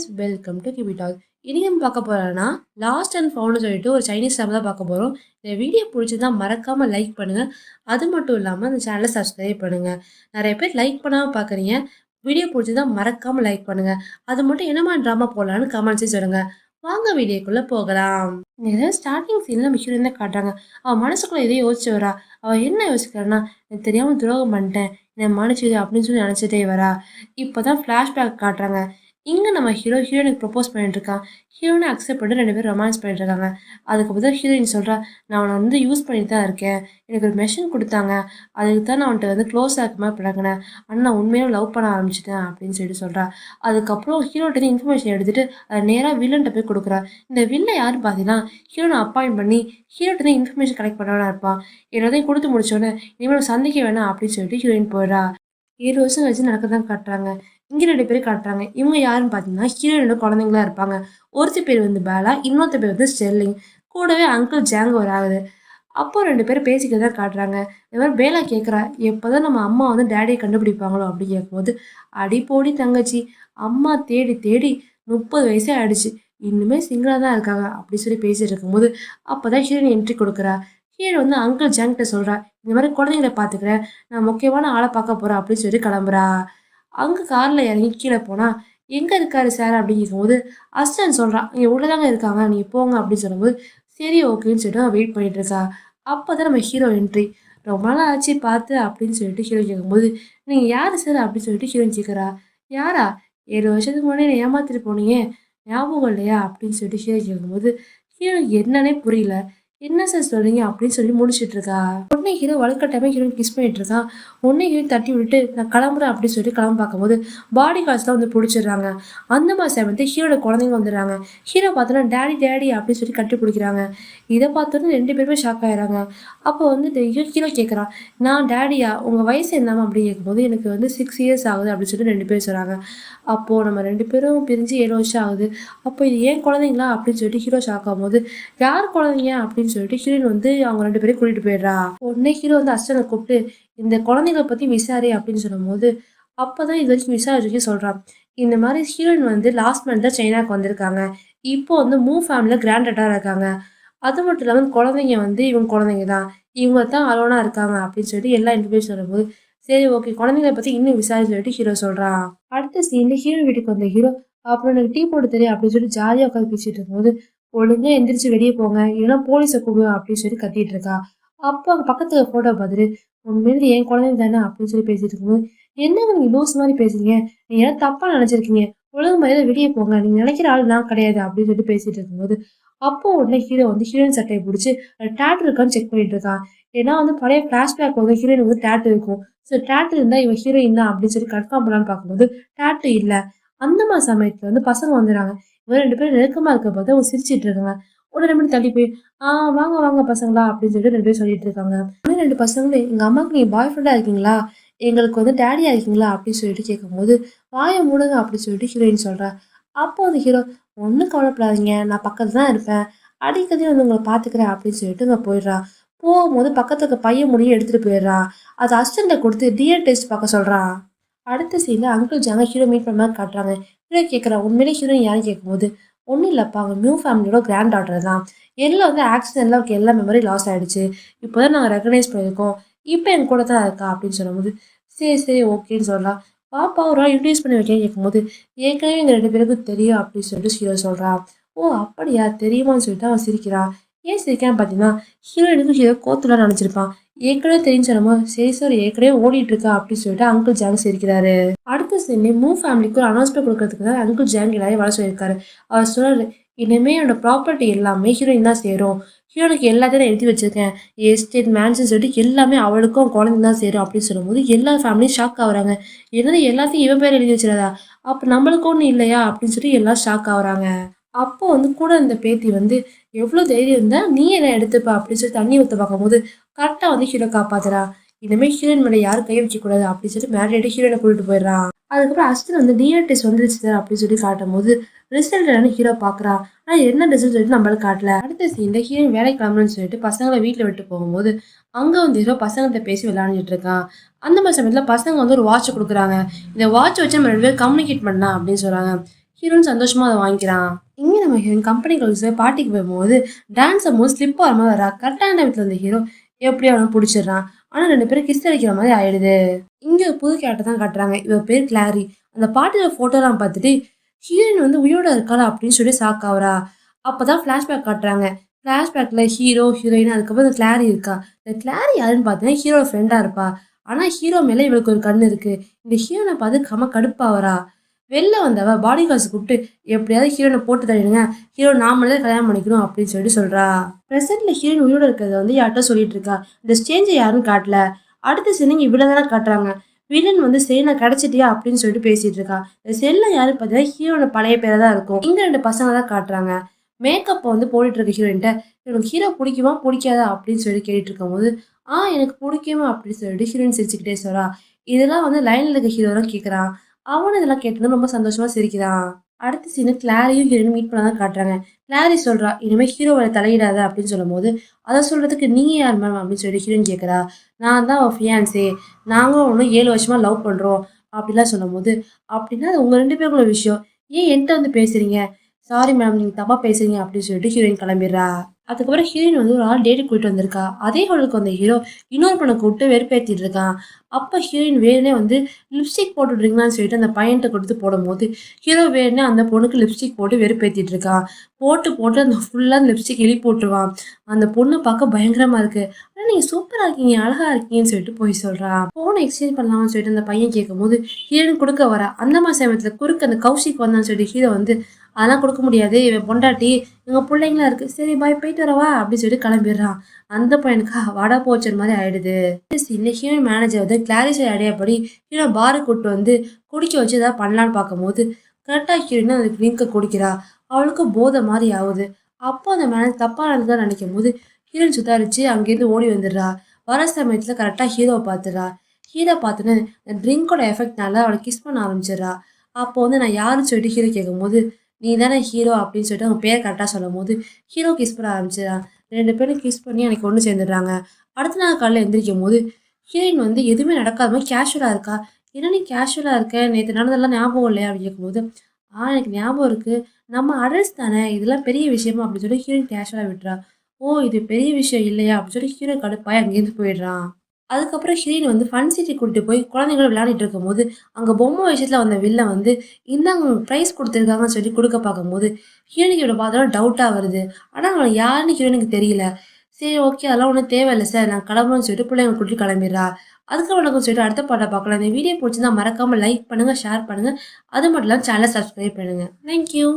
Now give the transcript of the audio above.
Welcome to kiwi talk. இனி நம்ம பார்க்க போறோம்னா லாஸ்ட் அண்ட் ஃபவுண்ட்னு சொல்லிட்டு ஒரு சைனீஸ் ட்ராமா தான் பார்க்க போறோம். இந்த வீடியோ பிடிச்சிருந்தா மறக்காம லைக் பண்ணுங்க. அது மட்டும் இல்லாம அந்த சேனலை சப்ஸ்கிரைப் பண்ணுங்க. நிறைய பேர் லைக் பண்ணாம பார்க்குறீங்க. வீடியோ பிடிச்சிருந்தா மறக்காம லைக் பண்ணுங்க. அது மட்டும் என்னமா ட்ராமா போடலான்னு கமெண்ட்ஸே சொல்லுங்க. வாங்க வீடியோக்குள்ள போகலாம். இங்க ஸ்டார்டிங் சீன்ல நம்ம ஹீரோயின் தான் காட்டுறாங்க. அவ மனசுக்குள்ள எதையும் யோசிச்சு வரா. அவ என்ன யோசிக்கிறான்னா, எனக்கு தெரியாம துரோகம் பண்ணிட்டேன், என்னை மன்னிச்சிடு அப்படின்னு சொல்லி நினைச்சிட்டே வரா. இப்பதான் ஃபிளாஷ்பேக் காட்டுறாங்க. இங்க நம்ம ஹீரோயினுக்கு ப்ரொபோஸ் பண்ணிட்டு இருக்கான். ஹீரோயினை அக்செப்ட் பண்ணிட்டு 2 பேரும் ரொமான்ஸ் பண்ணிட்டு இருக்காங்க. அதுக்கு பதிலா ஹீரோயின் சொல்றா, நான் அவனை வந்து யூஸ் பண்ணிட்டு தான் இருக்கேன். எனக்கு ஒரு மெஷின் கொடுத்தாங்க. அதுக்கு தான் நான் அவன்கிட்ட வந்து க்ளோஸாக இருக்க மாதிரி பழகினேன். ஆனால் நான் உண்மையாக லவ் பண்ண ஆரம்பிச்சிட்டேன் அப்படின்னு சொல்லிட்டு சொல்றா. அதுக்கப்புறம் ஹீரோட்ட இன்ஃபர்மேஷன் எடுத்துட்டு அதை நேராக வில்லன்ட்ட போய் கொடுக்குறா. இந்த வில்ல யாருன்னு பார்த்தீங்கன்னா ஹீரோனை அப்பாயிண்ட் பண்ணி ஹீரோட்ட இன்ஃபர்மேஷன் கலெக்ட் பண்ணவனா இருப்பான். எல்லாத்தையும் கொடுத்து முடிச்சோடனே இனிமேல் சந்திக்க வேணாம் அப்படின்னு சொல்லிட்டு ஹீரோயின் போயிடுறா. 7 வருஷம் கழிச்சு நடக்கதான் காட்டுறாங்க. இங்க 2 பேரும் காட்டுறாங்க. இவங்க யாருன்னு பார்த்தீங்கன்னா, ஹீரோயினோட குழந்தைங்களா இருப்பாங்க. ஒருத்தி பேர் வந்து பேலா, இன்னொருத்த பேர் வந்து ஸ்டெர்லிங். கூடவே அங்கிள் ஜாங் வராது. அப்போ 2 பேரும் பேசிக்கிறத காட்டுறாங்க. இந்த மாதிரி பேலா கேட்குறா, எப்போதான் நம்ம அம்மா வந்து டேடியை கண்டுபிடிப்பாங்களோ அப்படின்னு கேட்கும்போது, அடி போடி தங்கச்சி, அம்மா தேடி தேடி 30 வயசே ஆயிடுச்சு. இன்னுமே சிங்கிளா தான் இருக்காங்க அப்படி சொல்லி பேசிட்டு இருக்கும்போது, அப்பதான் ஹீரோயின் என்ட்ரி கொடுக்குறா. ஹீரோ வந்து அங்கிள் ஜாங்கிட்ட சொல்றா, இந்த மாதிரி குழந்தைங்களை பார்த்துக்கிறேன், நான் முக்கியமான ஆளை பார்க்க போறேன் அப்படின்னு சொல்லி கிளம்புறா. அங்க கார்ல இறங்கி கீழ போனா, "எங்க இருக்காரு சார்?" அப்படின்னு கேட்கும்போது, அசிஸ்டன்ட் சொல்றான், "இங்க உள்ளதாங்க இருக்காங்க. நீங்க போங்க." அப்படின்னு சொல்லும்போது, சரி ஓகேன்னு சொல்லிட்டு அவ வெயிட் பண்ணிட்டு இருக்கா. அப்பதான் நம்ம ஹீரோ என்ட்ரி. "ரொம்ப நாள் ஆச்சு பார்த்து." அப்படின்னு சொல்லிட்டு ஹீரோ கேட்கும்போது, "நீங்க யாரு சார்?" அப்படின்னு சொல்லிட்டு ஹீரோயின் கேட்குறா. "யாரா? 7 வருஷத்துக்கு முன்னாடி என்னை ஏமாத்திட்டு போனீங்க. ஞாபகம் இல்லையா?" அப்படின்னு சொல்லிட்டு ஹீரோ கேட்கும்போது, ஹீரோயினுக்கு என்னன்னே புரியல. "என்ன சார் சொல்றீங்க?" அப்படின்னு சொல்லி முழிச்சிட்டு இருக்கா. உடனே ஹீரோ வலுக்கட்டாயமா ஹீரோயின் கிஸ் பண்ணிட்டு இருக்கான். உடனே ஹீரோயின் தட்டி விட்டுட்டு, "நான் கிளம்புறேன்." அப்படின்னு சொல்லிட்டு கிளம்ப பார்க்கும்போது, பாடி கார்ட்ஸ்லாம் வந்து பிடிச்சிடுறாங்க. அந்த மாதிரி சமயத்துல ஹீரோட குழந்தைங்க வந்துடுறாங்க. ஹீரோ பார்த்தோன்னா, "டாடி டாடி" அப்படின்னு சொல்லி கட்டி பிடிக்கிறாங்க. இதை பார்த்தோன்னே 2 பேருமே ஷாக் ஆயிடுறாங்க. அப்போ வந்து ஹீரோ கேட்குறான், "நான் டாடியா? உங்க வயசு என்னம்மா?" அப்படின்னு கேட்கும்போது, "எனக்கு வந்து 6 இயர்ஸ் ஆகுது." அப்படின்னு சொல்லிட்டு 2 பேரும் சொல்றாங்க. அப்போ நம்ம 2 பேரும் பிரிஞ்சு 7 வருஷம் ஆகுது. அப்போ இது ஏன் குழந்தைங்களா? அப்படின்னு சொல்லிட்டு ஹீரோ ஷாக் ஆகும்போது, "யார் குழந்தைங்க?" அப்படின்னு சொல்லிட்டு ஹீரோயின் வந்து அவங்க 2 பேரையும் கூட்டிட்டு போயிடுறா. உடனே ஹீரோ வந்து அசிஸ்டன்ட கூப்பிட்டு, "இந்த குழந்தைங்கள பத்தி விசாரி." அப்படின்னு சொல்லும்போது, அப்பதான் இது வரைக்கும் விசாரிச்சு சொல்றான். இந்த மாதிரி ஹீரோயின் வந்து லாஸ்ட் மந்த் தான் சைனாக்கு வந்திருக்காங்க. இப்போ வந்து ஃபேமிலில கிராண்ட் டாட்டரா இருக்காங்க. அது மட்டும் இல்லாம குழந்தைங்க வந்து இவங்க குழந்தைங்க தான். இவங்க தான் அலோனா இருக்காங்க அப்படின்னு சொல்லிட்டு எல்லா இன்டர்வியூ சொல்லும்போது, சரி ஓகே குழந்தைங்கள பத்தி இன்னும் விசாரிச்சு சொல்லிட்டு ஹீரோ சொல்றான். அடுத்த சீன்ல ஹீரோ வீட்டுக்கு வந்த ஹீரோ, அப்புறம் எனக்கு டீ போட்டு தெரியும் அப்படின்னு சொல்லி ஜாலியா உட்காந்து பேசிட்டு இருக்கும்போது, ஒழுங்கா எந்திரிச்சு வெளியே போங்க, இல்லைன்னா போலீஸை கூப்பிடுவேன் அப்படின்னு சொல்லி கத்திட்டு இருக்கா. அப்போ அங்க பக்கத்துல போட்டோ பார்த்துட்டு, உண்மையிலே என் குழந்தைங்க தானே அப்படின்னு சொல்லி பேசிட்டு இருக்கும்போது, என்னங்க நீங்க லூஸ் மாதிரி பேசுறீங்க, நீங்க ஏதாவது தப்பா நினைச்சிருக்கீங்க, ஒழுங்கு மரியாதை வெளியே போங்க, நீங்க நினைக்கிற ஆள் நான் கிடையாது அப்படின்னு சொல்லிட்டு பேசிட்டு இருக்கும்போது, அப்போ உடனே ஹீரோ வந்து ஹீரோயின் சட்டையை பிடிச்சி டேட்டு இருக்கான்னு செக் பண்ணிட்டு இருக்கான். ஏன்னா வந்து பழைய பிளாஷ்பேக் வந்து ஹீரோயின் வந்து டேட்டு இருக்கும். ஸோ டேட்டு இருந்தா இவன் ஹீரோயின் தான் அப்படின்னு சொல்லி கன்ஃபார்ம் பண்ணலான்னு பார்க்கும்போது டேட்டு இல்ல. அந்த மாதிரி சமயத்துல வந்து பசங்க வந்துடுறாங்க. இவங்க 2 பேரும் நெருக்கமா இருக்க பார்த்து அவங்க சிரிச்சிட்டு இருக்காங்க. உடனே மட்டும் தள்ளி போய், வாங்க வாங்க பசங்களா அப்படின்னு சொல்லிட்டு 2 பேரும் சொல்லிட்டு இருக்காங்க. உடனே 2 பசங்களும், "எங்க அம்மாவுக்கு நீங்க பாய் ஃப்ரெண்டா இருக்கீங்களா? எங்களுக்கு வந்து டாடியா இருக்கீங்களா?" அப்படின்னு சொல்லிட்டு கேட்கும்போது, "வாய மூடுங்க." அப்படின்னு சொல்லிட்டு ஹீரோயின் சொல்றா. அப்போ அந்த ஹீரோ, "ஒண்ணும் கவலைப்படாதீங்க. நான் பக்கத்துல தான் இருப்பேன். அடிக்கடி வந்து உங்கள பார்த்துக்கிறேன்." அப்படின்னு சொல்லிட்டு அங்க போயிடுறா. போகும்போது பக்கத்துல இருக்க பையன் முடிய எடுத்துட்டு போயிடுறா. அத அசிஸ்டன்ட்ட குடுத்து டிஎன்ஏ டெஸ்ட் பார்க்க சொல்றா. அடுத்த சீன்ல அங்கிள் ஜாங்க ஹீரோ மீட் பண்ண மாதிரி காட்டுறாங்க. ஹீரோ கேட்குறா, "உண்மையிலே ஹீரோயின் யாருன்னு?" கேட்கும்போது, "ஒண்ணும் இல்லப்பா. அவங்க ஃபேமிலியோட கிராண்ட் டாட்டர் தான். எல்லாம் வந்து ஆக்சிடென்ட்ல அவருக்கு எல்லா மெமரி லாஸ் ஆயிடுச்சு. இப்போதான் நாங்க ரெகக்னைஸ் பண்ணியிருக்கோம். இப்போ என் கூட தான் இருக்கா." அப்படின்னு சொல்லும்போது, சரி சரி ஓகேன்னு சொல்லலாம். "வாப்பா ஒரு நாள் இன்ட்ரோடியூஸ் பண்ணி வைக்கேன்னு." கேட்கும்போது, "ஏற்கனவே எங்க 2 பேருக்கும் தெரியும்." அப்படின்னு சொல்லிட்டு ஹீரோ சொல்றா. "ஓ அப்படியா? தெரியுமான்னு?" சொல்லிட்டு அவன் சிரிக்கிறான். ஏன் சிரிக்கிறான்னு பார்த்தீங்கன்னா, ஹீரோயினுக்கும் ஹீரோ கோத்துலான்னு நினச்சிருப்பான். ஏற்கனவே தெரிஞ்சு நம்ம, "சரி சார் ஏற்கனவே ஓடிட்டு இருக்கா." அப்படின்னு சொல்லிட்டு அங்கிள் ஜாங் சிரிக்கிறாரு. அடுத்த சீன்ல ஃபேமிலிக்கு ஒரு அனௌன்ஸ்மெண்ட் கொடுக்கறதுக்கு தான் அங்கிள் ஜாங் எல்லாரையும் வர சொல்லியிருக்காரு. அவர் சொல்றாரு, "இனிமே என்னோட ப்ராப்பர்ட்டி எல்லாமே ஹீரோயின் தான் சேரும். ஹீரோனுக்கு எல்லாத்தையும் நான் எழுதி வச்சிருக்கேன். எஸ்டேட், மேன்ஷன் சொல்லிட்டு எல்லாமே அவளுக்கும் குழந்தைங்க தான் சேரும்." அப்படின்னு சொல்லும்போது எல்லா ஃபேமிலியும் ஷாக் ஆகுறாங்க. "என்னது எல்லாத்தையும் இவன் பேர் எழுதி வச்சிடாதா? அப்ப நம்மளுக்கு ஒண்ணும் இல்லையா?" அப்படின்னு சொல்லி எல்லாம் ஷாக் ஆகுறாங்க. அப்போ வந்து கூட இருந்த பேத்தி வந்து, "எவ்வளோ தைரியம் இருந்தா நீ என்ன எடுத்துப்ப." அப்படின்னு சொல்லி தண்ணி ஊத்த பார்க்கும்போது, கரெக்ட்டா வந்து ஹீரோ காப்பாத்துறா. இனிமே ஹீரோயின் மேல யாரும் கை வைக்கக்கூடாது அப்படின்னு சொல்லி மிரட்டிட்டு ஹீரோயின கூட்டிட்டு போயிடுறான். அதுக்கப்புறம் அஸ்வின் வந்து டிஎன்ஏ டெஸ்ட் வந்துருச்சு சார் அப்படின்னு சொல்லி காட்டும்போது, ரிசல்ட் என்னன்னு ஹீரோ பார்க்குறா. ஆனா என்ன ரிசல்ட் சொல்லிட்டு நம்மளுக்கு காட்டல. அடுத்த சீன்ல ஹீரோயின் வேலைக்கு கிளம்பணும்னு சொல்லிட்டு பசங்கள வீட்ல விட்டு போகும்போது, அங்க வந்து ஹீரோ பசங்கள்ட்ட பேசி விளையாண்டுட்டு இருக்கான். அந்த மாதிரி சமயத்துல பசங்க வந்து ஒரு வாட்ச் குடுக்குறாங்க. "இந்த வாட்ச் வச்சு நம்ம 2 பேரும் கம்யூனிகேட் பண்ணலாம்." அப்படின்னு சொல்றாங்க. ஹீரோயின் சந்தோஷமா அதை வாங்கிக்கிறான். இங்க நம்ம ஹீரோயின் கம்பெனி கலர்ஸ் பார்ட்டிக்கு போகும்போது டான்ஸ் ஆடும்போது ஸ்லிப் ஆகாம வரா. கரெக்டான டைம்ல இருந்த ஹீரோ எப்படியோ அவனை பிடிச்சிடுறான். ஆனா 2 பேரும் கிஸ் அடிக்கிற மாதிரி ஆயிடுது. இங்க ஒரு புது கேரக்டர் தான் காட்டுறாங்க. இவ பேர் கிளாரி. அந்த பாட்டியோட போட்டோலாம் பார்த்துட்டு ஹீரோயின் வந்து உயிரோட இருக்காளா அப்படின்னு சொல்லி ஷாக் ஆகுறா. அப்பதான் ஃபிளாஷ்பேக் காட்டுறாங்க. ஃபிளாஷ்பேக்ல ஹீரோ, ஹீரோயின் அதுக்கப்புறம் இந்த கிளாரி இருக்கா. இந்த கிளாரி யாருன்னு பார்த்தீங்கன்னா ஹீரோட ஃப்ரெண்டா இருப்பா. ஆனா ஹீரோ மேல இவளுக்கு ஒரு கண்ணு இருக்கு. இந்த ஹீரோனை பார்த்து கடுப்பாவறா. வெளில வந்தவ பாடி கார்ட்ஸ் கூப்பிட்டு எப்படியாவது ஹீரோனை போட்டு தள்ளிடுங்க. ஹீரோ நாமளே கல்யாணம் பண்ணிக்கணும் அப்படின்னு சொல்றா. பிரசன்ட்ல ஹீரோயின் உயிரோட இருக்கிறத வந்து யார்கிட்ட சொல்லிட்டு இருக்கா. இந்த ஸ்டேஞ்சை யாரும் காட்டல. அடுத்த சீனிங் இவ்வளோ தானே காட்டுறாங்க. வில்லன் வந்து செயினை கிடைச்சிட்டியா அப்படின்னு சொல்லிட்டு பேசிட்டு இருக்கா. இந்த செல்ல யாரு பார்த்தீங்கன்னா ஹீரோட பழைய பேரை தான் இருக்கும். இங்க 2 பசங்க தான் காட்டுறாங்க. மேக்கப் வந்து போட்டுட்டு இருக்க ஹீரோயின்ட்ட எனக்கு ஹீரோ பிடிக்குமா பிடிக்காதா அப்படின்னு சொல்லி கேட்டுட்டு இருக்கும்போது எனக்கு பிடிக்குமா அப்படின்னு சொல்லிட்டு ஹீரோயின் சிரிச்சுக்கிட்டே சொல்றா. இதெல்லாம் வந்து லைன்ல இருக்க ஹீரோ தான் கேட்குறான். அவனும் இதெல்லாம் கேட்டதும் ரொம்ப சந்தோஷமா சிரிக்கிறான். அடுத்த சீனு கிளாரியும் ஹீரோயினும் மீட் பண்ண தான் காட்டுறாங்க. கிளாரி சொல்றா, இனிமே ஹீரோவோட தலையிடாத அப்படின்னு சொல்லும்போது, அதை சொல்றதுக்கு நீங்க யார் மேம் அப்படின்னு சொல்லி ஹீரோயின் கேட்குறா. நான் தான் அவ ஃபியான்சே. நாங்களும் இன்னும் 7 வருஷமா லவ் பண்றோம் அப்படிலாம் சொல்லும்போது, அப்படின்னா அது உங்க 2 பேருக்குள்ள விஷயம். ஏன் என்கிட்ட வந்து பேசுறீங்க? சாரி மேம் நீங்க தப்பா பேசுறீங்க அப்படின்னு சொல்லிட்டு ஹீரோயின் கிளம்பிடுறா. அதுக்கப்புறம் ஹீரோயின் வந்து ஒரு ஆள் டேட்டுக்கு கூட்டிட்டு வந்திருக்கா. அதே ஹோட்டலுக்கு வந்த ஹீரோ இன்னொரு பொண்ணை கூப்பிட்டு வெறுப்பேத்திட்டு இருக்கான். அப்ப ஹீரோயின் வேணுனே வந்து லிப்ஸ்டிக் போட்டு விடுறீங்களான்னு சொல்லிட்டு அந்த பையன்கிட்ட கொடுத்து போடும்போது, ஹீரோ வேணுனே அந்த பொண்ணுக்கு லிப்ஸ்டிக் போட்டு வெறுப்பேத்திட்டு இருக்கான். போட்டு அந்த ஃபுல்லா அந்த லிப்ஸ்டிக் எழுதி போட்டுருவான். அந்த பொண்ணு பார்க்க பயங்கரமா இருக்கு. ஆனா நீங்க சூப்பரா இருக்கீங்க, அழகா இருக்கீங்கன்னு சொல்லிட்டு போய் சொல்றா. ஃபோன எக்ஸ்சேஞ்ச் பண்ணலாம்னு சொல்லிட்டு அந்த பையன் கேட்கும்போது, ஹீரோயின் குடுக்க வரா. அந்த மாதிரி சமயத்துல குறுக்க அந்த கௌஷிக் வந்தான்னு சொல்லிட்டு ஹீரோ வந்து அதெல்லாம் குடுக்க முடியாது. இவன் பொண்டாட்டி, எங்க புள்ளைங்கலாம் இருக்கு. சரி பாய் போயிட்டு வரவா? அப்படின்னு சொல்லிட்டு கிளம்பிடுறான். அந்த பையனுக்கு வடை போச்சர் மாதிரி ஆயிடுது. இந்த ஹீரோயின் மேனேஜர் வந்து கிளாரிஃபை ஐடியாப்படி ஹீரோ பாருக்கு கூட்டு வந்து குடிக்க வச்சு ஏதாவது பண்ணலான்னு பார்க்கும்போது கரெக்டா ஹீரோயின் அந்த ட்ரிங்கை குடிக்கிறா. அவளுக்கு போதை மாதிரி ஆகுது. அப்போ அந்த மேனேஜர் தப்பா நடந்ததா நினைக்கும் போது ஹீரோயின் சுதாரிச்சு அங்கேருந்து ஓடி வந்துடுறா. வர சமயத்துல கரெக்டா ஹீரோவை பார்த்துடுறா. ஹீரோ பார்த்துன்னு இந்த ட்ரிங்கோட எஃபெக்ட்னால அவளை கிஸ் பண்ண ஆரம்பிச்சிடுறா. அப்போ வந்து நான் யாருன்னு சொல்லிட்டு ஹீரோ கேட்கும்போது நீ தானே ஹீரோ அப்படின்னு சொல்லிட்டு அவங்க பேர் கரெக்டாக சொல்லும்போது ஹீரோ கிஸ் பண்ண ஆரம்பிச்சிடுறான். 2 பேரும் கிஸ் பண்ணி அன்னைக்கு ஒன்று சேர்ந்துடுறாங்க. அடுத்த நாள் காலையில் எந்திரிக்கும் போது ஹீரோயின் வந்து எதுவுமே நடக்காத மாதிரி கேஷுவலாக இருக்கா. என்ன நீ கேஷுவலாக இருக்க, நேற்று நடந்ததெல்லாம் ஞாபகம் இல்லையா அப்படின்னு கேட்கும்போது எனக்கு ஞாபகம் இருக்கு. நம்ம அட்ரஸ் தானே, இதெல்லாம் பெரிய விஷயமா அப்படின்னு சொல்லி ஹீரோயின் கேஷுவலாக விட்டுறா. ஓ இது பெரிய விஷயம் இல்லையா அப்படின்னு சொல்லி ஹீரோ கடுப்பாய் அங்கேருந்து போயிடுறான். அதுக்கப்புறம் ஹீரோயின் வந்து ஃபன் சிட்டி கூட்டிட்டு போய் குழந்தைங்களோட விளையாடிட்டு இருக்கும்போது அங்கே பொம்மை விஷயத்தில் வந்த வில்லன் வந்து இந்தாங்க உங்களுக்கு ப்ரைஸ் கொடுத்துருக்காங்கன்னு சொல்லி கொடுக்க பார்க்கும்போது ஹீரோனிக்கு இவனை பார்த்தாலும் டவுட்டாக வருது. ஆனால் அவன் யாருன்னு ஹீரோனுக்கு தெரியல. சரி ஓகே அதெல்லாம் ஒன்றும் தேவையில்லை சார் நான் கிளம்புறேன்னு சொல்லிட்டு பிள்ளைங்க கூட்டிட்டு கிளம்பிடுறா. அதுக்கு வணக்கம் சொல்லிட்டு அடுத்த பாட்டை பார்க்கலாம். இந்த வீடியோ பிடிச்சிருந்தா மறக்காமல் லைக் பண்ணுங்கள், ஷேர் பண்ணுங்கள். அது மட்டும் இல்லாமல் சேனலை சப்ஸ்கிரைப் பண்ணுங்கள். தேங்க்யூ.